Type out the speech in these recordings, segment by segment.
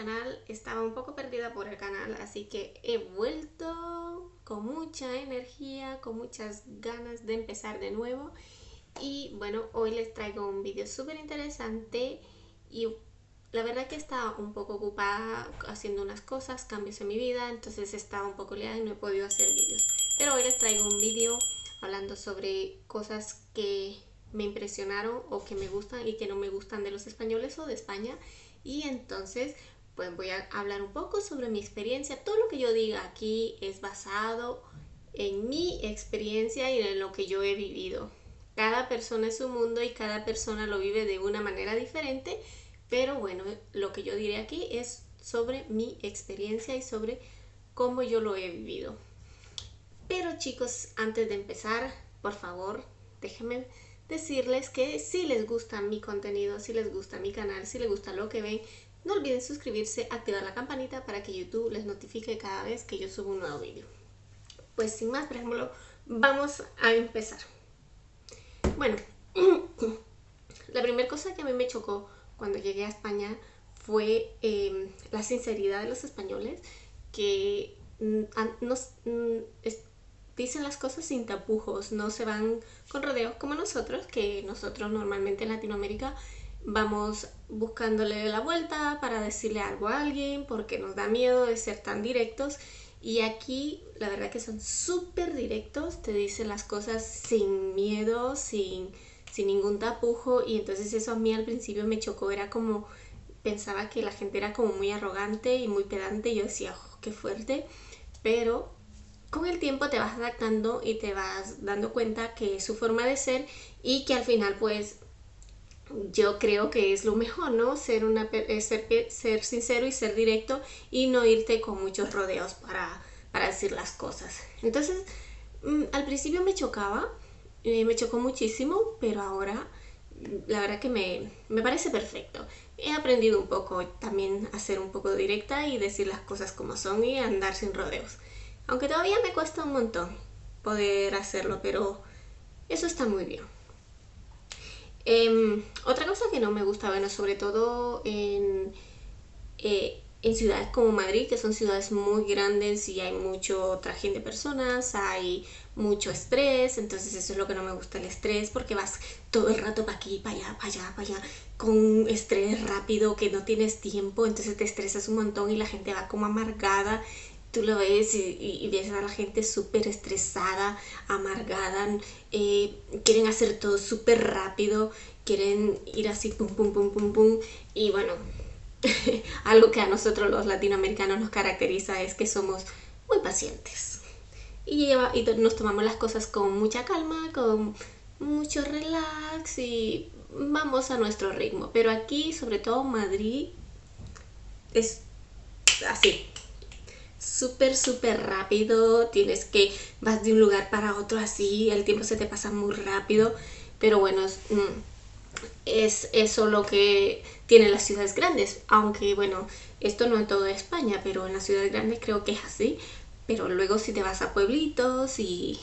canal, estaba un poco perdida por el canal, así que he vuelto con mucha energía, con muchas ganas de empezar de nuevo. Y bueno, hoy les traigo un vídeo súper interesante y la verdad que estaba un poco ocupada haciendo unas cosas, cambios en mi vida, entonces estaba un poco liada y no he podido hacer vídeos. Pero hoy les traigo un vídeo hablando sobre cosas que me impresionaron o que me gustan y que no me gustan de los españoles o de España. Y entonces pues voy a hablar un poco sobre mi experiencia. Todo lo que yo diga aquí es basado en mi experiencia y en lo que yo he vivido. Cada persona es un mundo y cada persona lo vive de una manera diferente, pero bueno, lo que yo diré aquí es sobre mi experiencia y sobre cómo yo lo he vivido. Pero chicos, antes de empezar, por favor, déjenme decirles que si les gusta mi contenido, si les gusta mi canal, si les gusta lo que ven, no olviden suscribirse, activar la campanita para que YouTube les notifique cada vez que yo subo un nuevo vídeo. Pues sin más preámbulo, vamos a empezar. Bueno, la primera cosa que a mí me chocó cuando llegué a España fue la sinceridad de los españoles, que dicen las cosas sin tapujos, no se van con rodeos como nosotros, que nosotros normalmente en Latinoamérica vamos buscándole la vuelta para decirle algo a alguien porque nos da miedo de ser tan directos. Y aquí la verdad que son súper directos, te dicen las cosas sin miedo, sin ningún tapujo. Y entonces eso a mí al principio me chocó, era como, pensaba que la gente era como muy arrogante y muy pedante, y yo decía, oh, qué fuerte. Pero con el tiempo te vas adaptando y te vas dando cuenta que es su forma de ser y que al final pues yo creo que es lo mejor, ¿no? Ser sincero y ser directo y no irte con muchos rodeos para decir las cosas. Entonces, al principio me chocaba, me chocó muchísimo, pero ahora la verdad que me parece perfecto. He aprendido un poco también a ser un poco directa y decir las cosas como son y andar sin rodeos. Aunque todavía me cuesta un montón poder hacerlo, pero eso está muy bien. Otra cosa que no me gusta, bueno, sobre todo en ciudades como Madrid, que son ciudades muy grandes y hay mucho trajín de personas, hay mucho estrés, entonces eso es lo que no me gusta, el estrés, porque vas todo el rato para aquí, para allá, para allá, para allá, con estrés rápido, que no tienes tiempo, entonces te estresas un montón y la gente va como amargada. Tú lo ves y ves a la gente súper estresada, amargada, quieren hacer todo súper rápido, quieren ir así pum, pum, pum, pum, pum. Y bueno, algo que a nosotros los latinoamericanos nos caracteriza es que somos muy pacientes. Y nos tomamos las cosas con mucha calma, con mucho relax y vamos a nuestro ritmo. Pero aquí, sobre todo Madrid, es así. Súper rápido, vas de un lugar para otro así, el tiempo se te pasa muy rápido, pero bueno, es eso lo que tienen las ciudades grandes, aunque bueno, esto no en toda España, pero en las ciudades grandes creo que es así, pero luego si te vas a pueblitos hay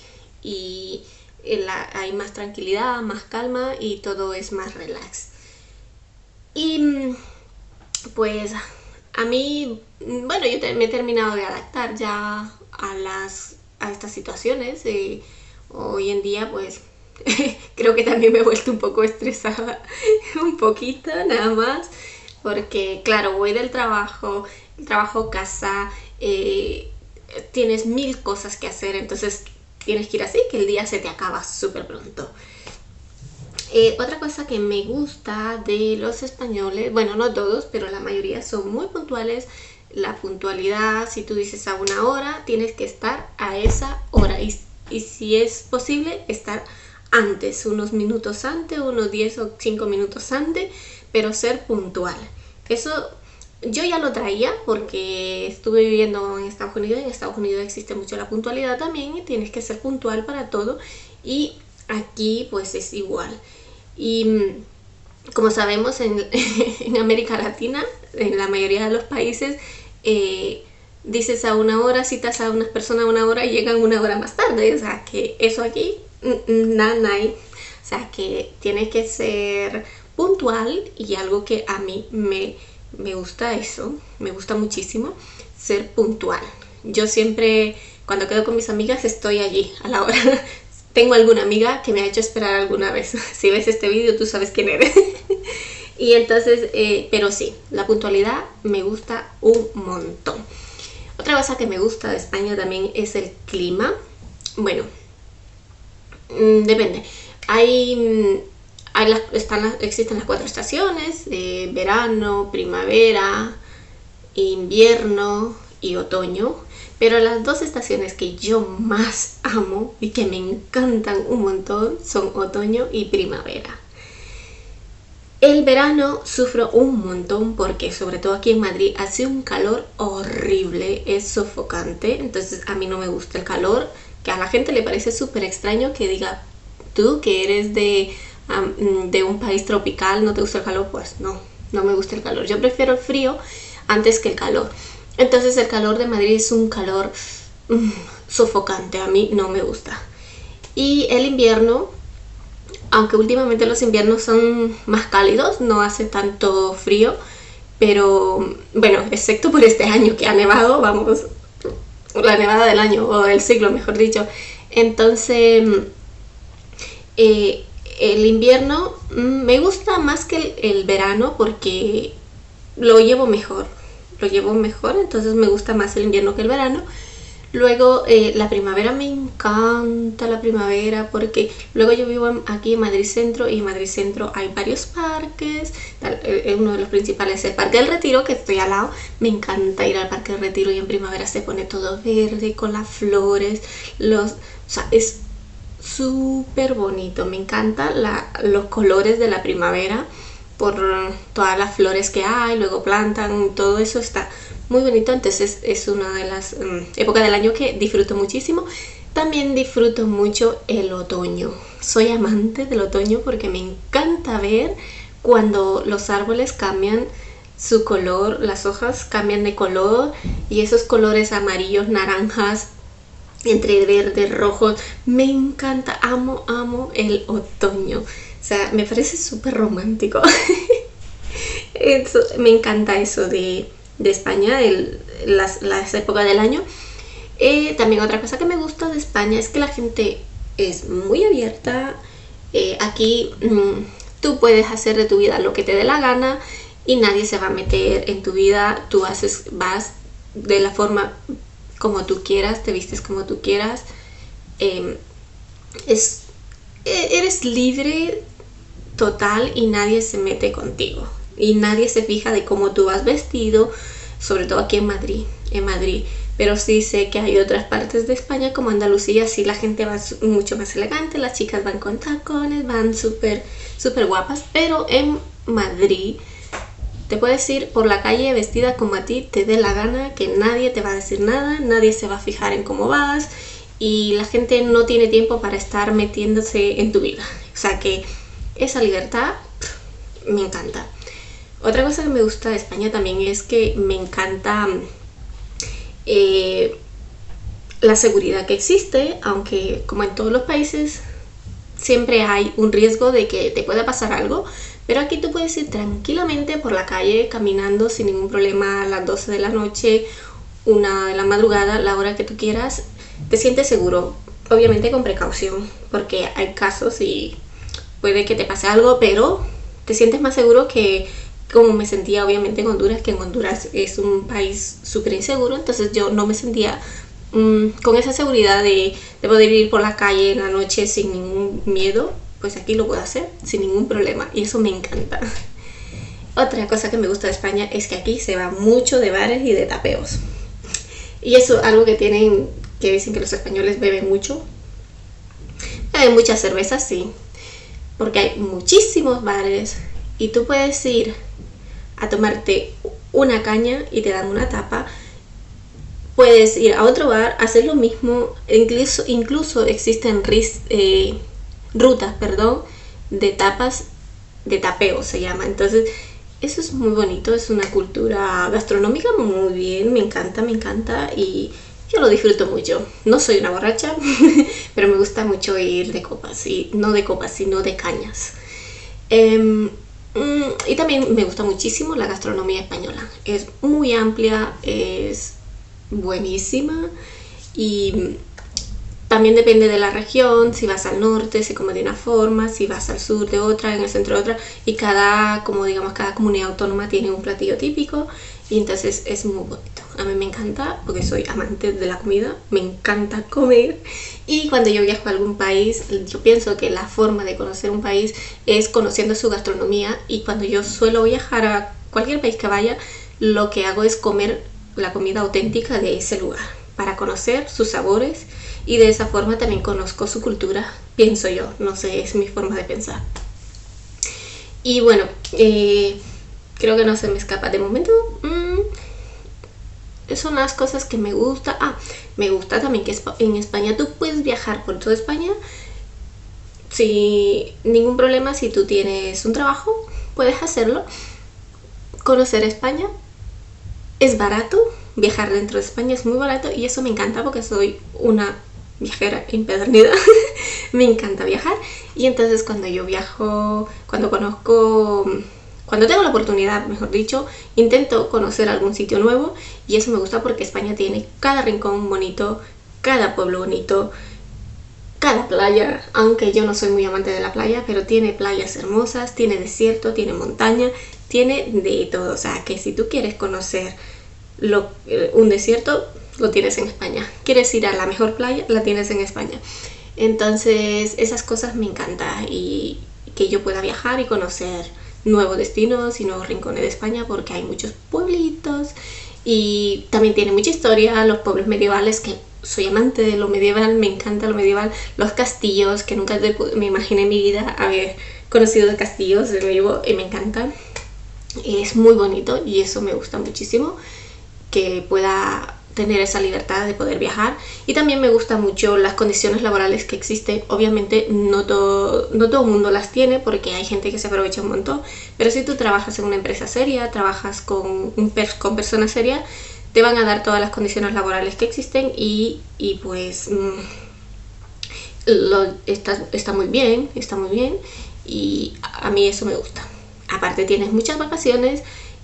más tranquilidad, más calma y todo es más relax. Y pues a mí, bueno, me he terminado de adaptar ya a estas situaciones. Hoy en día pues creo que también me he vuelto un poco estresada, un poquito nada más, porque claro, voy del trabajo, casa, tienes 1000 cosas que hacer, entonces tienes que ir así, que el día se te acaba súper pronto. Otra cosa que me gusta de los españoles, bueno, no todos, pero la mayoría son muy puntuales. La puntualidad, si tú dices a una hora, tienes que estar a esa hora y si es posible, estar antes, unos minutos antes, unos 10 o 5 minutos antes, pero ser puntual. Eso yo ya lo traía porque estuve viviendo en Estados Unidos y en Estados Unidos existe mucho la puntualidad también y tienes que ser puntual para todo, y aquí pues es igual. Y como sabemos en América Latina, en la mayoría de los países, dices a una hora, citas a unas personas a una hora y llegan una hora más tarde. O sea que eso aquí, nada hay. O sea que tienes que ser puntual, y algo que a mí Me gusta eso, me gusta muchísimo ser puntual. Yo siempre, cuando quedo con mis amigas, estoy allí a la hora. Tengo alguna amiga que me ha hecho esperar alguna vez. Si ves este vídeo, tú sabes quién eres. Y entonces, pero sí, la puntualidad me gusta un montón. Otra cosa que me gusta de España también es el clima. Bueno, depende. Existen las 4 estaciones, verano, primavera, invierno y otoño. Pero las 2 estaciones que yo más amo y que me encantan un montón son otoño y primavera. El verano sufro un montón porque sobre todo aquí en Madrid hace un calor horrible, es sofocante, entonces a mí no me gusta el calor, que a la gente le parece súper extraño que diga, tú que eres de un país tropical, ¿no te gusta el calor? Pues no me gusta el calor, yo prefiero el frío antes que el calor. Entonces el calor de Madrid es un calor sofocante, a mí no me gusta. Y el invierno, aunque últimamente los inviernos son más cálidos, no hace tanto frío, pero bueno, excepto por este año que ha nevado, vamos, la nevada del año, o del siglo mejor dicho. Entonces, el invierno me gusta más que el verano porque lo llevo mejor, entonces me gusta más el invierno que el verano. Luego la primavera, me encanta la primavera porque luego yo vivo aquí en Madrid Centro y en Madrid Centro hay varios parques. Uno de los principales es el Parque del Retiro, que estoy al lado. Me encanta ir al Parque del Retiro y en primavera se pone todo verde con las flores, o sea, es súper bonito. Me encantan los colores de la primavera por todas las flores que hay, luego plantan, todo eso está muy bonito. Entonces es una de las épocas del año que disfruto muchísimo. También disfruto mucho el otoño. Soy amante del otoño porque me encanta ver cuando los árboles cambian su color, las hojas cambian de color y esos colores amarillos, naranjas, entre verde, rojo. Me encanta, amo el otoño. O sea, me parece súper romántico. Me encanta eso de España, las épocas del año. También otra cosa que me gusta de España es que la gente es muy abierta. Aquí tú puedes hacer de tu vida lo que te dé la gana y nadie se va a meter en tu vida. Tú vas de la forma como tú quieras, te vistes como tú quieras. Eres libre total y nadie se mete contigo. Y nadie se fija de cómo tú vas vestido, sobre todo aquí en Madrid. Pero sí sé que hay otras partes de España, como Andalucía, sí la gente va mucho más elegante, las chicas van con tacones, van súper guapas. Pero en Madrid te puedes ir por la calle vestida como a ti te dé la gana, que nadie te va a decir nada, nadie se va a fijar en cómo vas y la gente no tiene tiempo para estar metiéndose en tu vida. O sea que esa libertad me encanta. Otra cosa que me gusta de España también es que me encanta la seguridad que existe, aunque como en todos los países siempre hay un riesgo de que te pueda pasar algo, pero aquí tú puedes ir tranquilamente por la calle caminando sin ningún problema a las 12 de la noche, 1 de la madrugada, la hora que tú quieras, te sientes seguro, obviamente con precaución, porque hay casos y puede que te pase algo, pero te sientes más seguro que como me sentía obviamente en Honduras, que en Honduras es un país súper inseguro. Entonces yo no me sentía con esa seguridad de poder ir por la calle en la noche sin ningún miedo. Pues aquí lo puedo hacer sin ningún problema y eso me encanta. Otra cosa que me gusta de España es que aquí se va mucho de bares y de tapeos. Y eso es algo que dicen que los españoles beben mucho. Beben muchas cervezas, sí, porque hay muchísimos bares y tú puedes ir a tomarte una caña y te dan una tapa. Puedes ir a otro bar, hacer lo mismo. Incluso existen rutas de tapas, de tapeo se llama. Entonces eso es muy bonito, es una cultura gastronómica muy bien, me encanta y yo lo disfruto mucho. No soy una borracha, pero me gusta mucho ir de copas, y no de copas, sino de cañas. Y también me gusta muchísimo la gastronomía española. Es muy amplia, es buenísima y también depende de la región. Si vas al norte se come de una forma, si vas al sur de otra, en el centro de otra, y cada comunidad autónoma tiene un platillo típico y entonces es muy bonito. A mí me encanta porque soy amante de la comida, me encanta comer, y cuando yo viajo a algún país yo pienso que la forma de conocer un país es conociendo su gastronomía, y cuando yo suelo viajar a cualquier país que vaya, lo que hago es comer la comida auténtica de ese lugar para conocer sus sabores, y de esa forma también conozco su cultura, pienso yo, no sé, es mi forma de pensar. Y bueno, creo que no se me escapa de momento. Son las cosas que me gusta. Me gusta también que en España tú puedes viajar por toda España sin ningún problema. Si tú tienes un trabajo, puedes hacerlo. Conocer España es barato, viajar dentro de España es muy barato, y eso me encanta porque soy una viajera empedernida. Me encanta viajar, y entonces cuando yo viajo, cuando tengo la oportunidad, mejor dicho, intento conocer algún sitio nuevo, y eso me gusta porque España tiene cada rincón bonito, cada pueblo bonito, cada playa, aunque yo no soy muy amante de la playa, pero tiene playas hermosas, tiene desierto, tiene montaña, tiene de todo. O sea, que si tú quieres conocer un desierto, lo tienes en España. ¿Quieres ir a la mejor playa? La tienes en España. Entonces, esas cosas me encantan, y que yo pueda viajar y conocer nuevos destinos y nuevos rincones de España, porque hay muchos pueblitos y también tiene mucha historia. Los pueblos medievales, que soy amante de lo medieval, me encanta lo medieval. Los castillos, que nunca me imaginé en mi vida haber conocido de castillos de nuevo, y me encantan. Es muy bonito y eso me gusta muchísimo, que pueda tener esa libertad de poder viajar. Y también me gusta mucho las condiciones laborales que existen. Obviamente no todo el mundo las tiene, porque hay gente que se aprovecha un montón, pero si tú trabajas en una empresa seria, trabajas con personas serias, te van a dar todas las condiciones laborales que existen, y pues está muy bien, y a mí eso me gusta. Aparte tienes muchas vacaciones,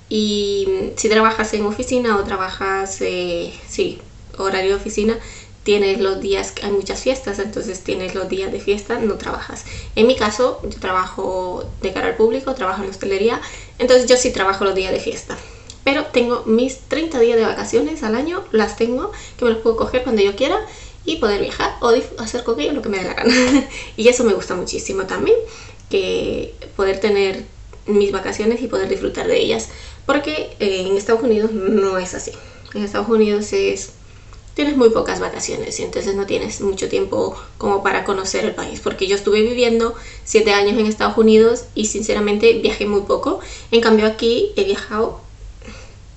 y si trabajas en oficina o trabajas, horario de oficina, tienes los días que hay muchas fiestas, entonces tienes los días de fiesta, no trabajas. En mi caso, yo trabajo de cara al público, trabajo en hostelería, entonces yo sí trabajo los días de fiesta. Pero tengo mis 30 días de vacaciones al año, las tengo, que me los puedo coger cuando yo quiera y poder viajar o hacer con ellos lo que me dé la gana. Y eso me gusta muchísimo también, que poder tener mis vacaciones y poder disfrutar de ellas, porque en Estados Unidos no es así. En Estados Unidos tienes muy pocas vacaciones, y entonces no tienes mucho tiempo como para conocer el país, porque yo estuve viviendo 7 años en Estados Unidos y sinceramente viajé muy poco. En cambio aquí he viajado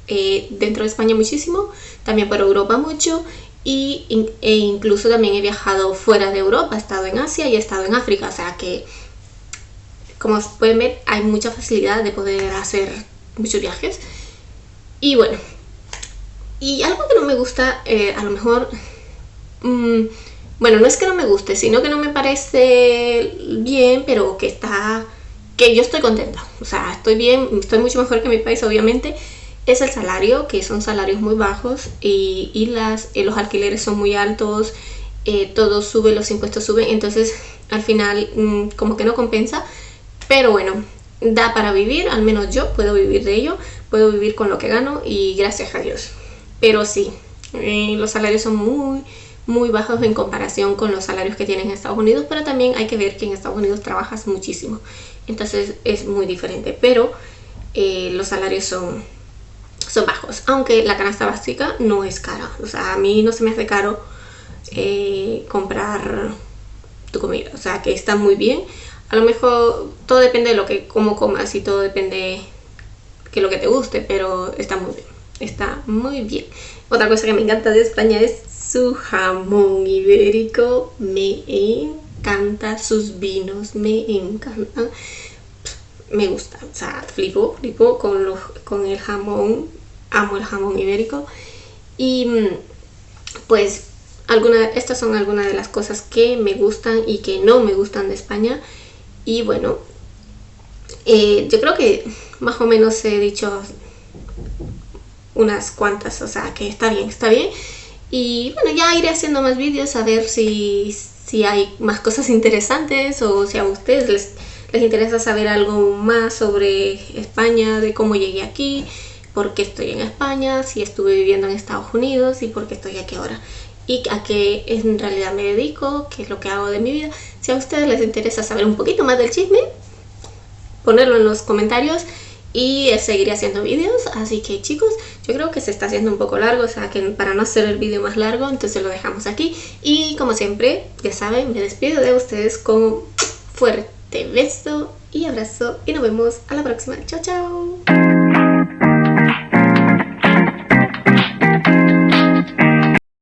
dentro de España muchísimo, también por Europa mucho, e incluso también he viajado fuera de Europa, he estado en Asia y he estado en África. O sea que, como pueden ver, hay mucha facilidad de poder hacer muchos viajes. Y bueno, y algo que no me gusta, a lo mejor, bueno, no es que no me guste, sino que no me parece bien, pero que yo estoy contenta. O sea, estoy bien, estoy mucho mejor que mi país, obviamente. Es el salario, que son salarios muy bajos, y los alquileres son muy altos, todo sube, los impuestos suben, entonces al final como que no compensa. Pero bueno, da para vivir, al menos yo puedo vivir de ello, puedo vivir con lo que gano, y gracias a Dios. Pero sí, los salarios son muy, muy bajos en comparación con los salarios que tienen en Estados Unidos, pero también hay que ver que en Estados Unidos trabajas muchísimo, entonces es muy diferente. Pero los salarios son bajos, aunque la canasta básica no es cara. O sea, a mí no se me hace caro comprar tu comida, o sea que está muy bien. A lo mejor todo depende de cómo comas, y todo depende de lo que te guste, pero está muy bien, está muy bien. Otra cosa que me encanta de España es su jamón ibérico, me encanta, sus vinos me encantan, me gusta, o sea, flipo con el jamón, amo el jamón ibérico. Y pues estas son algunas de las cosas que me gustan y que no me gustan de España. Y bueno, Yo creo que más o menos he dicho unas cuantas, o sea que está bien, está bien. Y bueno, ya iré haciendo más vídeos a ver si hay más cosas interesantes o si a ustedes les interesa saber algo más sobre España, de cómo llegué aquí, por qué estoy en España, si estuve viviendo en Estados Unidos y por qué estoy aquí ahora. Y a qué en realidad me dedico, qué es lo que hago de mi vida. Si a ustedes les interesa saber un poquito más del chisme, ponerlo en los comentarios y seguiré haciendo vídeos. Así que chicos, yo creo que se está haciendo un poco largo, o sea que para no hacer el vídeo más largo, entonces lo dejamos aquí. Y como siempre, ya saben, me despido de ustedes con un fuerte beso y abrazo y nos vemos a la próxima. Chao, chao.